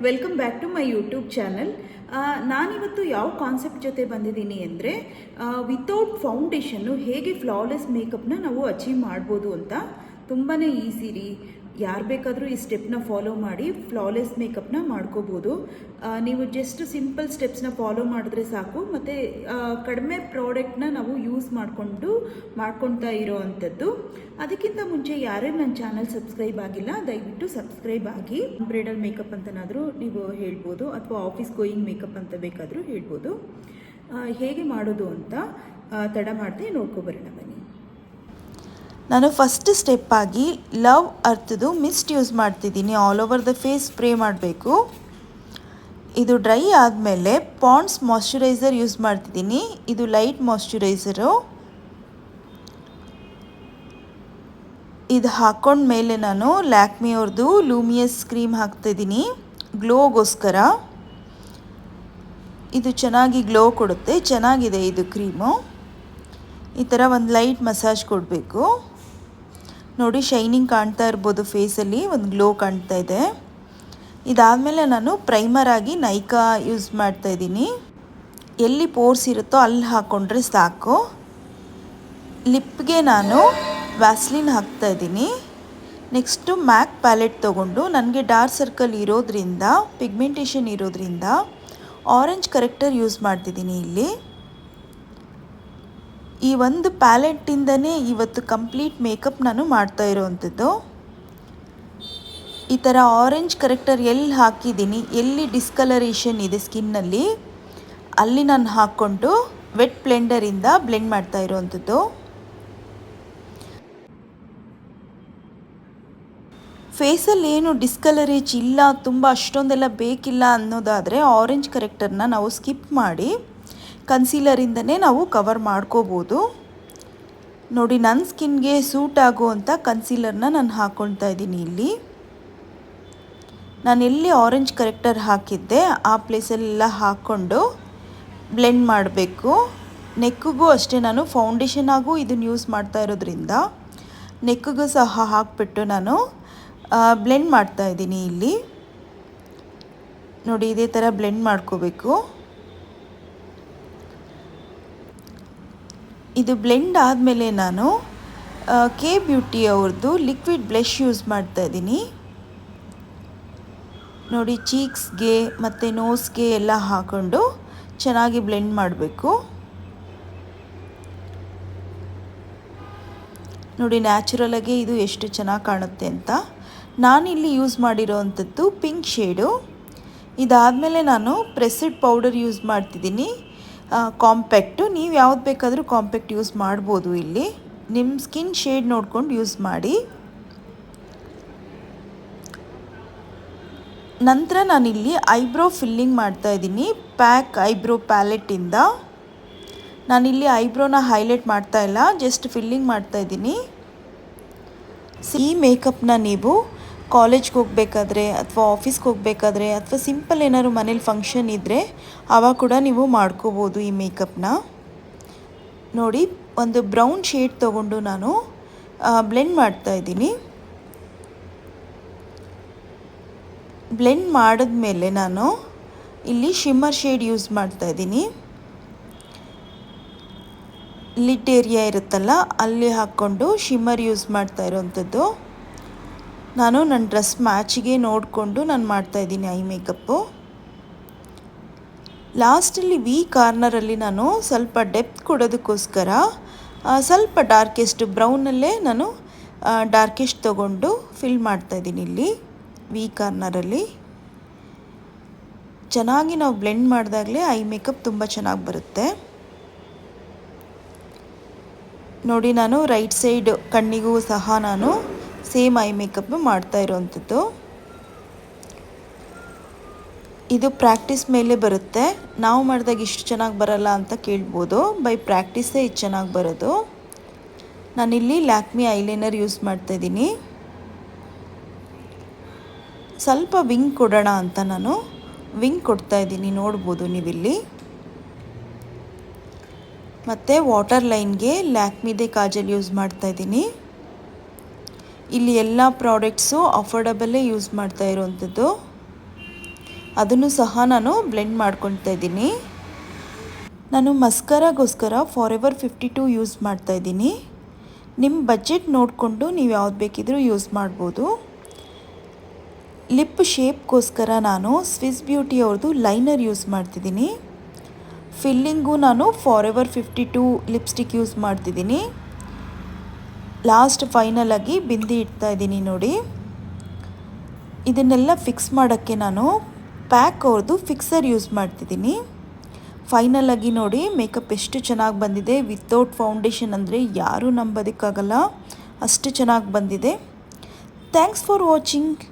Welcome back to my YouTube channel. ನಾನಿವತ್ತು ಯಾವ concept ಜೊತೆ ಬಂದಿದ್ದೀನಿ ಅಂದರೆ ವಿತೌಟ್ ಫೌಂಡೇಶನ್ನು ಹೇಗೆ ಫ್ಲಾಲೆಸ್ ಮೇಕಪ್ನ ನಾವು ಅಚೀವ್ ಮಾಡ್ಬೋದು ಅಂತ. ತುಂಬಾ ಈಸಿ ರೀ, ಯಾರು ಬೇಕಾದರೂ ಈ ಸ್ಟೆಪ್ನ ಫಾಲೋ ಮಾಡಿ ಫ್ಲಾಲೆಸ್ ಮೇಕಪ್ನ ಮಾಡ್ಕೋಬೋದು. ನೀವು ಜಸ್ಟ್ ಸಿಂಪಲ್ ಸ್ಟೆಪ್ಸ್ನ ಫಾಲೋ ಮಾಡಿದ್ರೆ ಸಾಕು, ಮತ್ತು ಕಡಿಮೆ ಪ್ರಾಡಕ್ಟ್ನ ನಾವು ಯೂಸ್ ಮಾಡ್ಕೊತಾ ಇರೋ ಅಂಥದ್ದು. ಅದಕ್ಕಿಂತ ಮುಂಚೆ ಯಾರೇ ನನ್ನ ಚಾನಲ್ ಸಬ್ಸ್ಕ್ರೈಬ್ ಆಗಿಲ್ಲ, ದಯವಿಟ್ಟು ಸಬ್ಸ್ಕ್ರೈಬ್ ಆಗಿ. ಬ್ರೈಡಲ್ ಮೇಕಪ್ ಅಂತನಾದರೂ ನೀವು ಹೇಳ್ಬೋದು, ಅಥವಾ ಆಫೀಸ್ ಗೋಯಿಂಗ್ ಮೇಕಪ್ ಅಂತ ಬೇಕಾದರೂ ಹೇಳ್ಬೋದು. ಹೇಗೆ ಮಾಡೋದು ಅಂತ ತಡ ಮಾಡದೆ ನೋಡ್ಕೊಬರೋಣ ಬನ್ನಿ. ನಾನು ಫಸ್ಟ್ ಸ್ಟೆಪ್ ಆಗಿ ಲವ್ ಅರ್ಥದ್ದು ಮಿಸ್ಟ್ ಯೂಸ್ ಮಾಡ್ತಿದ್ದೀನಿ. All over the face spray ಮಾಡಬೇಕು. ಇದು ಡ್ರೈ ಆದಮೇಲೆ ಪಾಂಡ್ಸ್ ಮಾಯ್ಶ್ಚರೈಸರ್ ಯೂಸ್ ಮಾಡ್ತಿದ್ದೀನಿ. ಇದು ಲೈಟ್ ಮಾಯ್ಶ್ಚರೈಸರು. ಇದು ಹಾಕೊಂಡ್ಮೇಲೆ ನಾನು ಲ್ಯಾಕ್ಮಿ ಅವ್ರದ್ದು ಲೂಮಿಯಸ್ ಕ್ರೀಮ್ ಹಾಕ್ತಿದ್ದೀನಿ ಗ್ಲೋಗೋಸ್ಕರ. ಇದು ಚೆನ್ನಾಗಿ ಗ್ಲೋ ಕೊಡುತ್ತೆ, ಚೆನ್ನಾಗಿದೆ ಇದು ಕ್ರೀಮು. ಈ ಥರ ಒಂದು ಲೈಟ್ ಮಸಾಜ್ ಕೊಡಬೇಕು. ನೋಡಿ, ಶೈನಿಂಗ್ ಕಾಣ್ತಾ ಇರ್ಬೋದು, ಫೇಸಲ್ಲಿ ಒಂದು ಗ್ಲೋ ಕಾಣ್ತಾ ಇದೆ. ಇದಾದಮೇಲೆ ನಾನು ಪ್ರೈಮರ್ ಆಗಿ ನೈಕಾ ಯೂಸ್ ಮಾಡ್ತಾಯಿದ್ದೀನಿ. ಎಲ್ಲಿ ಪೋರ್ಸ್ ಇರುತ್ತೋ ಅಲ್ಲಿ ಹಾಕ್ಕೊಂಡ್ರೆ ಸಾಕು. ಲಿಪ್ಗೆ ನಾನು ವ್ಯಾಸ್ಲಿನ್ ಹಾಕ್ತಾಯಿದ್ದೀನಿ. ನೆಕ್ಸ್ಟು ಮ್ಯಾಕ್ ಪ್ಯಾಲೆಟ್ ತೊಗೊಂಡು, ನನಗೆ ಡಾರ್ಕ್ ಸರ್ಕಲ್ ಇರೋದ್ರಿಂದ, ಪಿಗ್ಮೆಂಟೇಷನ್ ಇರೋದ್ರಿಂದ ಆರೆಂಜ್ ಕರೆಕ್ಟರ್ ಯೂಸ್ ಮಾಡ್ತಿದ್ದೀನಿ ಇಲ್ಲಿ. ಈ ಒಂದು ಪ್ಯಾಲೆಟ್ಟಿಂದನೇ ಇವತ್ತು ಕಂಪ್ಲೀಟ್ ಮೇಕಪ್ ನಾನು ಮಾಡ್ತಾ ಇರೋವಂಥದ್ದು. ಈ ಥರ ಆರೆಂಜ್ ಕರೆಕ್ಟರ್ ಎಲ್ಲಿ ಹಾಕಿದ್ದೀನಿ, ಎಲ್ಲಿ ಡಿಸ್ಕಲರೇಷನ್ ಇದೆ ಸ್ಕಿನ್ನಲ್ಲಿ, ಅಲ್ಲಿ ನಾನು ಹಾಕ್ಕೊಂಡು ವೆಟ್ ಬ್ಲೆಂಡರಿಂದ ಬ್ಲೆಂಡ್ ಮಾಡ್ತಾ ಇರೋವಂಥದ್ದು. ಫೇಸಲ್ಲಿ ಏನು ಡಿಸ್ಕಲರೇಜ್ ಇಲ್ಲ, ತುಂಬ ಅಷ್ಟೊಂದೆಲ್ಲ ಬೇಕಿಲ್ಲ ಅನ್ನೋದಾದರೆ ಆರೆಂಜ್ ಕರೆಕ್ಟರ್ನ ನಾವು ಸ್ಕಿಪ್ ಮಾಡಿ ಕನ್ಸೀಲರಿಂದನೇ ನಾವು ಕವರ್ ಮಾಡ್ಕೋಬೋದು. ನೋಡಿ, ನನ್ನ ಸ್ಕಿನ್ಗೆ ಸೂಟ್ ಆಗುವಂಥ ಕನ್ಸೀಲರ್ನ ನಾನು ಹಾಕ್ಕೊಳ್ತಾ ಇದ್ದೀನಿ ಇಲ್ಲಿ. ನಾನು ಎಲ್ಲಿ ಆರೆಂಜ್ ಕರೆಕ್ಟರ್ ಹಾಕಿದ್ದೆ ಆ ಪ್ಲೇಸಲ್ಲೆಲ್ಲ ಹಾಕ್ಕೊಂಡು ಬ್ಲೆಂಡ್ ಮಾಡಬೇಕು. ನೆಕ್ಕಿಗೂ ಅಷ್ಟೇ, ನಾನು ಫೌಂಡೇಶನ್ ಆಗೂ ಇದನ್ನು ಯೂಸ್ ಮಾಡ್ತಾ ಇರೋದ್ರಿಂದ ನೆಕ್ಕಿಗೂ ಸಹ ಹಾಕಿಬಿಟ್ಟು ನಾನು ಬ್ಲೆಂಡ್ ಮಾಡ್ತಾ ಇದ್ದೀನಿ ಇಲ್ಲಿ. ನೋಡಿ, ಇದೇ ಥರ ಬ್ಲೆಂಡ್ ಮಾಡ್ಕೋಬೇಕು. ಇದು ಬ್ಲೆಂಡ್ ಆದಮೇಲೆ ನಾನು ಕೆ ಬ್ಯೂಟಿ ಅವ್ರದ್ದು ಲಿಕ್ವಿಡ್ ಬ್ಲಷ್ ಯೂಸ್ ಮಾಡ್ತಾ ಇದ್ದೀನಿ. ನೋಡಿ, ಚೀಕ್ಸ್ಗೆ ಮತ್ತು ನೋಸ್ಗೆ ಎಲ್ಲ ಹಾಕ್ಕೊಂಡು ಚೆನ್ನಾಗಿ ಬ್ಲೆಂಡ್ ಮಾಡಬೇಕು. ನೋಡಿ, ನ್ಯಾಚುರಲಾಗಿ ಇದು ಎಷ್ಟು ಚೆನ್ನಾಗಿ ಕಾಣುತ್ತೆ ಅಂತ. ನಾನಿಲ್ಲಿ ಯೂಸ್ ಮಾಡಿರೋ ಅಂಥದ್ದು ಪಿಂಕ್ ಶೇಡು. ಇದಾದಮೇಲೆ ನಾನು ಪ್ರೆಸ್ಡ್ ಪೌಡರ್ ಯೂಸ್ ಮಾಡ್ತಿದ್ದೀನಿ, ಕಾಂಪ್ಯಾಕ್ಟು. ನೀವು ಯಾವ್ದು ಬೇಕಾದರೂ ಕಾಂಪ್ಯಾಕ್ಟ್ ಯೂಸ್ ಮಾಡ್ಬೋದು. ಇಲ್ಲಿ ನಿಮ್ಮ ಸ್ಕಿನ್ ಶೇಡ್ ನೋಡ್ಕೊಂಡು ಯೂಸ್ ಮಾಡಿ. ನಂತರ ನಾನಿಲ್ಲಿ ಐಬ್ರೋ ಫಿಲ್ಲಿಂಗ್ ಮಾಡ್ತಾಯಿದ್ದೀನಿ ಪ್ಯಾಕ್ ಐಬ್ರೋ ಪ್ಯಾಲೆಟ್ಟಿಂದ. ನಾನಿಲ್ಲಿ ಐಬ್ರೋನ ಹೈಲೈಟ್ ಮಾಡ್ತಾ ಇಲ್ಲ, ಜಸ್ಟ್ ಫಿಲ್ಲಿಂಗ್ ಮಾಡ್ತಾಯಿದ್ದೀನಿ. ಈ ಮೇಕಪ್ನ ನೀವು ಕಾಲೇಜ್ಗೆ ಹೋಗಬೇಕಾದ್ರೆ, ಅಥವಾ ಆಫೀಸ್ಗೆ ಹೋಗಬೇಕಾದ್ರೆ, ಅಥವಾ ಸಿಂಪಲ್ ಏನಾದ್ರು ಮನೇಲಿ ಫಂಕ್ಷನ್ ಇದ್ದರೆ ಆವಾಗ ಕೂಡ ನೀವು ಮಾಡ್ಕೋಬೋದು ಈ ಮೇಕಪ್ನ. ನೋಡಿ, ಒಂದು ಬ್ರೌನ್ ಶೇಡ್ ತೊಗೊಂಡು ನಾನು ಬ್ಲೆಂಡ್ ಮಾಡ್ತಾಯಿದ್ದೀನಿ. ಬ್ಲೆಂಡ್ ಮಾಡಿದ್ಮೇಲೆ ನಾನು ಇಲ್ಲಿ ಶಿಮ್ಮರ್ ಶೇಡ್ ಯೂಸ್ ಮಾಡ್ತಾಯಿದ್ದೀನಿ. ಲಿಡ್ ಏರಿಯಾ ಇರುತ್ತಲ್ಲ, ಅಲ್ಲಿ ಹಾಕ್ಕೊಂಡು ಶಿಮ್ಮರ್ ಯೂಸ್ ಮಾಡ್ತಾ ಇರೋವಂಥದ್ದು. ನಾನು ನನ್ನ ಡ್ರೆಸ್ ಮ್ಯಾಚಿಗೆ ನೋಡಿಕೊಂಡು ನಾನು ಮಾಡ್ತಾಯಿದ್ದೀನಿ ಐ ಮೇಕಪ್ಪು. ಲಾಸ್ಟಲ್ಲಿ ವಿ ಕಾರ್ನರಲ್ಲಿ ನಾನು ಸ್ವಲ್ಪ ಡೆಪ್ತ್ ಕೊಡೋದಕ್ಕೋಸ್ಕರ ಸ್ವಲ್ಪ ಡಾರ್ಕೆಸ್ಟ್ ಬ್ರೌನಲ್ಲೇ ನಾನು ಡಾರ್ಕೆಸ್ಟ್ ತೊಗೊಂಡು ಫಿಲ್ ಮಾಡ್ತಾಯಿದ್ದೀನಿ ಇಲ್ಲಿ ವಿ ಕಾರ್ನರಲ್ಲಿ. ಚೆನ್ನಾಗಿ ನಾವು ಬ್ಲೆಂಡ್ ಮಾಡಿದಾಗಲೇ ಐ ಮೇಕಪ್ ತುಂಬ ಚೆನ್ನಾಗಿ ಬರುತ್ತೆ. ನೋಡಿ, ನಾನು ರೈಟ್ ಸೈಡ್ ಕಣ್ಣಿಗೂ ಸಹ ನಾನು ಸೇಮ್ ಐ ಮೇಕಪ್ ಮಾಡ್ತಾ ಇರೋವಂಥದ್ದು. ಇದು ಪ್ರಾಕ್ಟೀಸ್ ಮೇಲೆ ಬರುತ್ತೆ. ನಾವು ಮಾಡಿದಾಗ ಇಷ್ಟು ಚೆನ್ನಾಗಿ ಬರಲ್ಲ ಅಂತ ಕೇಳ್ಬೋದು. ಬೈ ಪ್ರಾಕ್ಟೀಸೇ ಇದು ಚೆನ್ನಾಗಿ ಬರೋದು. ನಾನಿಲ್ಲಿ ಲ್ಯಾಕ್ಮಿ ಐಲೈನರ್ ಯೂಸ್ ಮಾಡ್ತಾಯಿದ್ದೀನಿ. ಸ್ವಲ್ಪ ವಿಂಗ್ ಕೊಡೋಣ ಅಂತ ನಾನು ವಿಂಗ್ ಕೊಡ್ತಾಯಿದ್ದೀನಿ, ನೋಡ್ಬೋದು ನೀವಿಲ್ಲಿ. ಮತ್ತು ವಾಟರ್ ಲೈನ್ಗೆ ಲ್ಯಾಕ್ಮಿದೇ ಕಾಜಲ್ ಯೂಸ್ ಮಾಡ್ತಾಯಿದ್ದೀನಿ. ಇಲ್ಲಿ ಎಲ್ಲ ಪ್ರಾಡಕ್ಟ್ಸು ಅಫೋರ್ಡಬಲ್ಲೇ ಯೂಸ್ ಮಾಡ್ತಾ ಇರೋವಂಥದ್ದು. ಅದನ್ನು ಸಹ ನಾನು ಬ್ಲೆಂಡ್ ಮಾಡ್ಕೊಳ್ತಾ ಇದ್ದೀನಿ. ನಾನು ಮಸ್ಕರಾಗೋಸ್ಕರ ಫಾರೆವರ್ 52 ಯೂಸ್ ಮಾಡ್ತಾ ಇದ್ದೀನಿ. ನಿಮ್ಮ ಬಜೆಟ್ ನೋಡಿಕೊಂಡು ನೀವು ಯಾವ್ದು ಬೇಕಿದ್ರೂ ಯೂಸ್ ಮಾಡ್ಬೋದು. ಲಿಪ್ ಶೇಪ್ಗೋಸ್ಕರ ನಾನು ಸ್ವಿಸ್ ಬ್ಯೂಟಿ ಅವ್ರದ್ದು ಲೈನರ್ ಯೂಸ್ ಮಾಡ್ತಿದ್ದೀನಿ. ಫಿಲ್ಲಿಂಗು ನಾನು ಫಾರೆವರ್ 52 ಲಿಪ್ಸ್ಟಿಕ್ ಯೂಸ್ ಮಾಡ್ತಿದ್ದೀನಿ. ಲಾಸ್ಟ್ ಫೈನಲಾಗಿ ಬಿಂದಿ ಇಡ್ತಾ ಇದ್ದೀನಿ ನೋಡಿ. ಇದನ್ನೆಲ್ಲ ಫಿಕ್ಸ್ ಮಾಡೋಕ್ಕೆ ನಾನು ಪ್ಯಾಕ್ ಅವ್ರದ್ದು ಫಿಕ್ಸರ್ ಯೂಸ್ ಮಾಡ್ತಿದ್ದೀನಿ. ಫೈನಲಾಗಿ ನೋಡಿ ಮೇಕಪ್ ಎಷ್ಟು ಚೆನ್ನಾಗಿ ಬಂದಿದೆ. ವಿತೌಟ್ ಫೌಂಡೇಶನ್ ಅಂದರೆ ಯಾರೂ ನಂಬೋದಕ್ಕಾಗಲ್ಲ, ಅಷ್ಟು ಚೆನ್ನಾಗಿ ಬಂದಿದೆ. Thanks for watching.